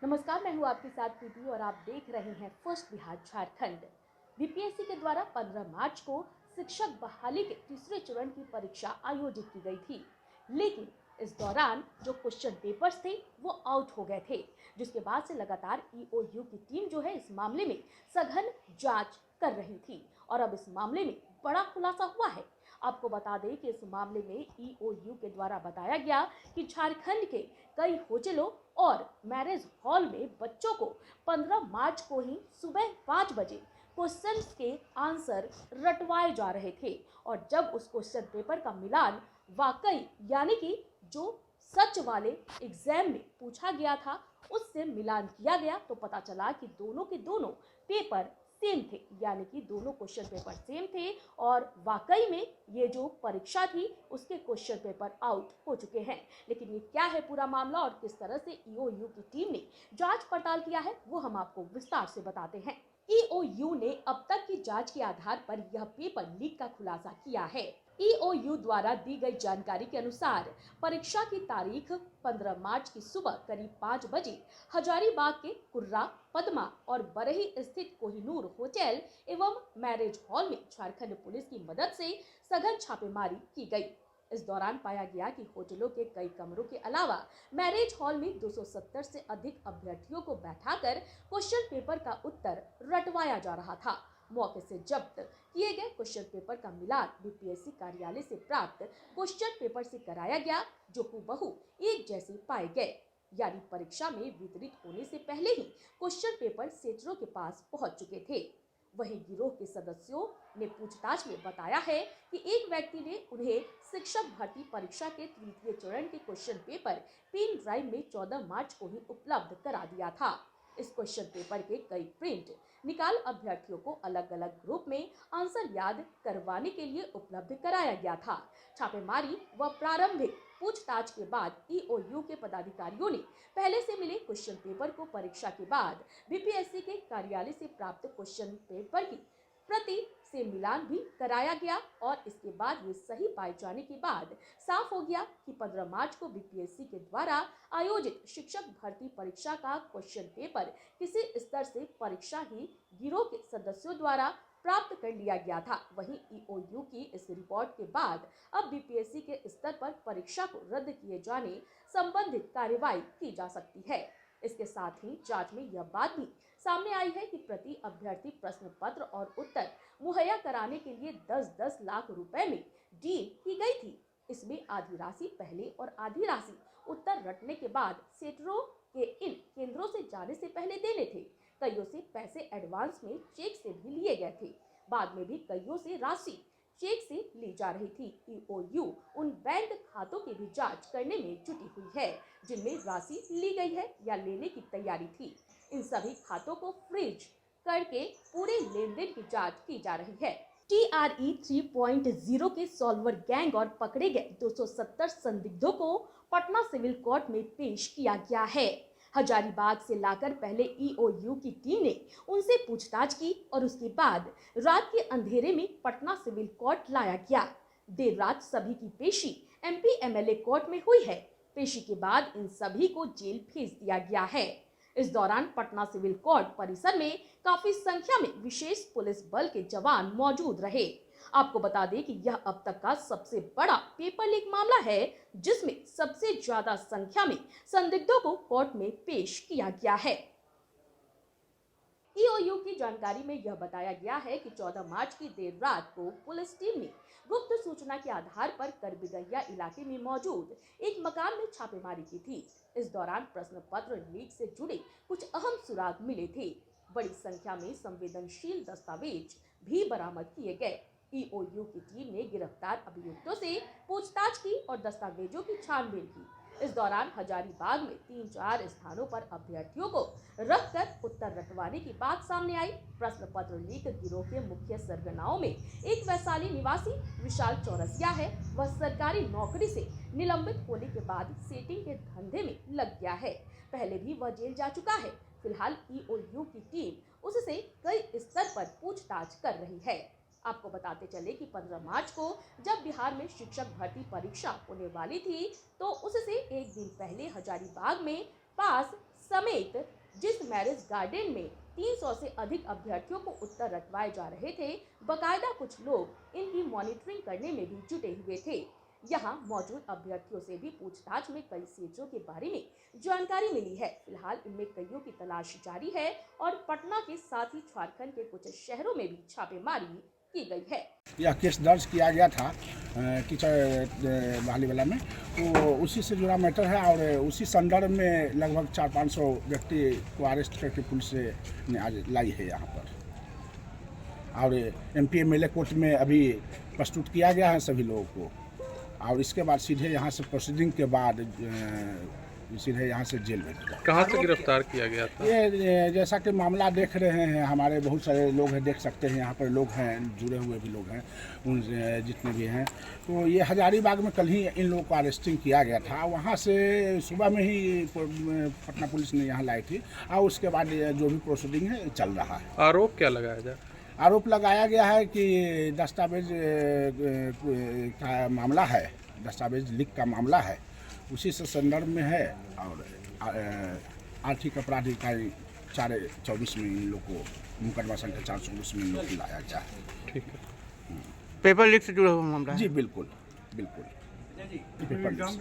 नमस्कार, मैं हूँ आपके साथ प्रीति और आप देख रहे हैं फर्स्ट बिहार झारखंड। बीपीएससी के द्वारा 15 मार्च को शिक्षक बहाली के तीसरे चरण की परीक्षा आयोजित की गई थी, लेकिन इस दौरान जो क्वेश्चन पेपर्स थे वो आउट हो गए थे, जिसके बाद से लगातार ईओयू की टीम जो है इस मामले में सघन जांच कर रही थी और अब इस मामले में बड़ा खुलासा हुआ है। आपको बता दें कि इस मामले में ईओयू के द्वारा बताया गया कि झारखंड के कई होटलों और मैरिज हॉल में बच्चों को 15 मार्च को ही सुबह 5 बजे क्वेश्चंस के आंसर रटवाए जा रहे थे और जब उस क्वेश्चन पेपर का मिलान वाकई यानी कि जो सच वाले एग्जाम में पूछा गया था उससे मिलान किया गया तो पता चला कि दोनों के दोनों पेपर सेम थे, यानी कि दोनों क्वेश्चन पेपर सेम थे और वाकई में ये जो परीक्षा थी उसके क्वेश्चन पेपर आउट हो चुके हैं। लेकिन ये क्या है पूरा मामला और किस तरह से ईओयू की टीम ने जांच पड़ताल किया है वो हम आपको विस्तार से बताते हैं। ईओयू ने अब तक की जांच के आधार पर यह पेपर लीक का खुलासा किया है। ईओयू द्वारा दी गई जानकारी के अनुसार परीक्षा की तारीख 15 मार्च की सुबह करीब 5 बजे हजारीबाग के कुर्रा, पद्मा और बरही स्थित कोहिनूर होटल एवं मैरिज हॉल में झारखंड पुलिस की मदद से सघन छापेमारी की गई। इस दौरान पाया गया कि होटलों के कई कमरों के अलावा मैरिज हॉल में 270 से अधिक अभ्यर्थियों को बैठाकर क्वेश्चन पेपर का उत्तर रटवाया जा रहा था। मौके से जब्त किए गए क्वेश्चन पेपर का मिलान बीपीएससी कार्यालय से प्राप्त क्वेश्चन पेपर से कराया गया, जो हूबहू एक जैसे पाए गए, यानी परीक्षा में वितरित होने से पहले ही क्वेश्चन पेपर सेटरों के पास पहुंच चुके थे। वहीं गिरोह के सदस्यों ने पूछताछ में बताया है कि एक व्यक्ति ने उन्हें शिक्षक भर्ती परीक्षा के तृतीय चरण के क्वेश्चन पेपर पेन ड्राइव में 14 मार्च को ही उपलब्ध करा दिया था। इस क्वेश्चन पेपर के कई प्रिंट निकाल अभ्यर्थियों को अलग अलग ग्रुप में आंसर याद करवाने के लिए उपलब्ध कराया गया था। छापेमारी व प्रारंभिक पूछताछ के बाद ईओयू के पदाधिकारियों ने पहले से मिले क्वेश्चन पेपर को परीक्षा के बाद बीपीएससी के कार्यालय से प्राप्त क्वेश्चन पेपर की प्रति से मिलान भी कराया गया और इसके बाद ये सही पाए जाने के बाद साफ हो गया कि 15 मार्च को बीपीएससी के द्वारा आयोजित शिक्षक भर्ती परीक्षा का क्वेश्चन पेपर किसी स्तर से परीक्षा ही गिरोह के सदस्यों द्वारा प्राप्त कर लिया गया था। वहीं ईओयू की इस रिपोर्ट के बाद अब बीपीएससी के स्तर पर परीक्षा को रद्द किए जाने संबंधित कार्यवाही की जा सकती है। इसके साथ ही जांच में यह बात भी सामने आई है कि प्रति अभ्यर्थी प्रश्न पत्र और उत्तर मुहैया कराने के लिए 10-10 लाख रुपए में डील की गई थी। इसमें आधी राशि पहले और आधी राशि उत्तर रटने के बाद सेटरों के इन केंद्रों से जाने से पहले देने थे। कईयों से पैसे एडवांस में चेक से भी लिए गए थे। बाद में भी कईयों से राशि चेक से ली जा रही थी। ईओयू उन बैंक खातों की भी जांच करने में जुटी हुई है जिनमें राशि ली गई है या लेने की तैयारी थी। इन सभी खातों को फ्रीज करके पूरे लेन देन की जांच की जा रही है। TRE 3.0 के सॉल्वर गैंग और पकड़े गए 270 संदिग्धों को पटना सिविल कोर्ट में पेश किया गया है। हजारीबाग से लाकर पहले ईओयू की टीम ने उनसे पूछताछ की और उसके बाद रात के अंधेरे में पटना सिविल कोर्ट लाया गया। देर रात सभी की पेशी एमपी एमएलए कोर्ट में हुई है। पेशी के बाद इन सभी को जेल भेज दिया गया है। इस दौरान पटना सिविल कोर्ट परिसर में काफी संख्या में विशेष पुलिस बल के जवान मौजूद रहे। आपको बता दें कि यह अब तक का सबसे बड़ा पेपर लीक मामला है जिसमें सबसे ज्यादा संख्या में संदिग्धों को कोर्ट में पेश किया गया है। ईओयू की जानकारी में यह बताया गया है कि 14 मार्च की देर रात को पुलिस टीम ने गुप्त सूचना के आधार पर करबिगहिया इलाके में मौजूद एक मकान में छापेमारी की थी। इस दौरान प्रश्न पत्र लीक से जुड़े कुछ अहम सुराग मिले थे। बड़ी संख्या में संवेदनशील दस्तावेज भी बरामद किए गए। ईओयू की टीम ने गिरफ्तार अभियुक्तों से पूछताछ की और दस्तावेजों की छानबीन की। इस दौरान हजारीबाग में 3-4 स्थानों पर अभ्यर्थियों को रखकर उत्तर रटवाने की बात सामने आई। प्रश्न पत्र लीक गिरोह के मुख्य सरगनाओं में एक वैशाली निवासी विशाल चौरसिया है। वह सरकारी नौकरी से निलंबित होने के बाद सेटिंग के धंधे में लग गया है। पहले भी वह जेल जा चुका है। फिलहाल ईओयू की टीम उससे कई स्तर पर पूछताछ कर रही है। आपको बताते चले कि 15 मार्च को जब बिहार में शिक्षक भर्ती परीक्षा होने वाली थी तो उससे एक दिन पहले हजारीबाग में पास समेत जिस मैरिज गार्डन में 300 से अधिक अभ्यर्थियों को उत्तर रटवाए जा रहे थे, बकायदा कुछ लोग इनकी मॉनिटरिंग करने में भी जुटे हुए थे। यहाँ मौजूद अभ्यर्थियों से भी पूछताछ में कई सीटों के बारे में जानकारी मिली है। फिलहाल इनमें कईयों की तलाश जारी है और पटना के साथ ही झारखंड के कुछ शहरों में भी छापेमारी की गई है। यह केस दर्ज किया गया था टीचर बहाली वाला में, तो उसी से जुड़ा मैटर है और उसी संदर्भ में लगभग 400-500 व्यक्ति को अरेस्ट करके पुलिस ने आज लाई है यहाँ पर। और MP MLA कोर्ट में अभी प्रस्तुत किया गया है सभी लोगों को, और इसके बाद सीधे यहाँ से प्रोसीडिंग के बाद सीधे यहाँ से जेल भेज दिया। कहाँ से गिरफ्तार किया गया था? ये जैसा कि मामला देख रहे हैं, हमारे बहुत सारे लोग हैं, देख सकते हैं यहाँ पर लोग हैं, जुड़े हुए भी लोग हैं, उन जितने भी हैं। तो ये हजारीबाग में कल ही इन लोगों को अरेस्टिंग किया गया था। वहाँ से सुबह में ही पटना पुलिस ने यहाँ लाई थी और उसके बाद जो भी प्रोसीडिंग है चल रहा है। आरोप क्या लगाया जाए? आरोप लगाया गया है कि दस्तावेज का मामला है, दस्तावेज लीक का मामला है, उसी से संदर्भ में है। और आर्थिक अपराध इकाई 424 में इन लोग को मुकदमा संख्या 419 में इन लोग को लाया गया है। ठीक है। पेपर लीक से जुड़ा हुआ मामला है? जी बिल्कुल बिल्कुल, पेपर लीक।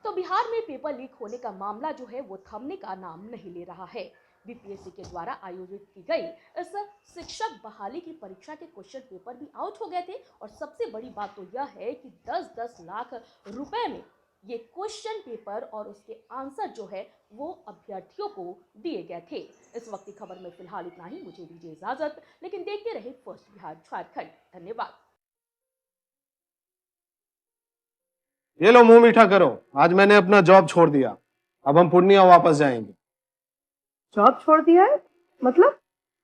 तो बिहार में पेपर लीक होने का मामला जो है वो थमने का नाम नहीं ले रहा है। बीपीएससी के द्वारा आयोजित की गई इस शिक्षक बहाली की परीक्षा के क्वेश्चन पेपर भी आउट हो गए थे और सबसे बड़ी बात तो यह है कि 10-10 लाख रुपए में ये क्वेश्चन पेपर और उसके आंसर जो है वो अभ्यर्थियों को दिए गए थे। इस वक्त की खबर में फिलहाल इतना ही। मुझे दीजिए इजाजत, लेकिन देखते रहे फर्स्ट बिहार झारखंड। धन्यवाद। ये लो मुंह मीठा करो, आज मैंने अपना जॉब छोड़ दिया, अब हम पूर्णिया वापस जाएंगे। जॉब छोड़ दिया है? मतलब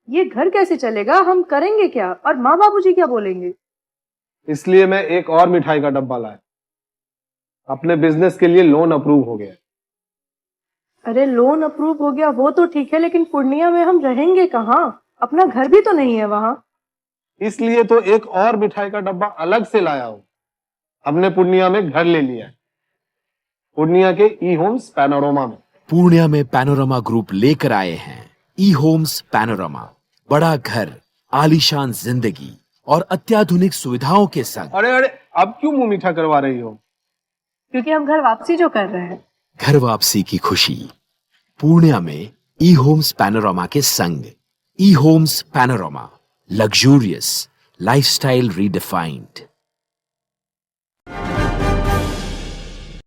ये घर कैसे चलेगा? हम करेंगे क्या? और माँ बाबूजी क्या बोलेंगे? इसलिए मैं एक और मिठाई का डब्बा लाया, अपने बिजनेस के लिए लोन अप्रूव हो गया। अरे लोन अप्रूव हो गया वो तो ठीक है, लेकिन पूर्णिया में हम रहेंगे कहाँ? अपना घर भी तो नहीं है वहाँ। इसलिए तो एक और मिठाई का डब्बा अलग से लाया हूँ। हमने पूर्णिया में घर ले लिया है, पूर्णिया के ई-होम्स पैनोरमा में। पूर्णिया में पैनोरमा ग्रुप लेकर आए हैं ई-होम्स पैनोरमा। बड़ा घर, आलीशान जिंदगी और अत्याधुनिक सुविधाओं के संग। अरे अब क्यों मुंह मीठा करवा रही हो? क्योंकि हम घर वापसी जो कर रहे हैं। घर वापसी की खुशी पूर्णिया में ई-होम्स पैनोरमा के संग। ई-होम्स पैनोरमा, लग्जूरियस लाइफस्टाइल रीडिफाइंड।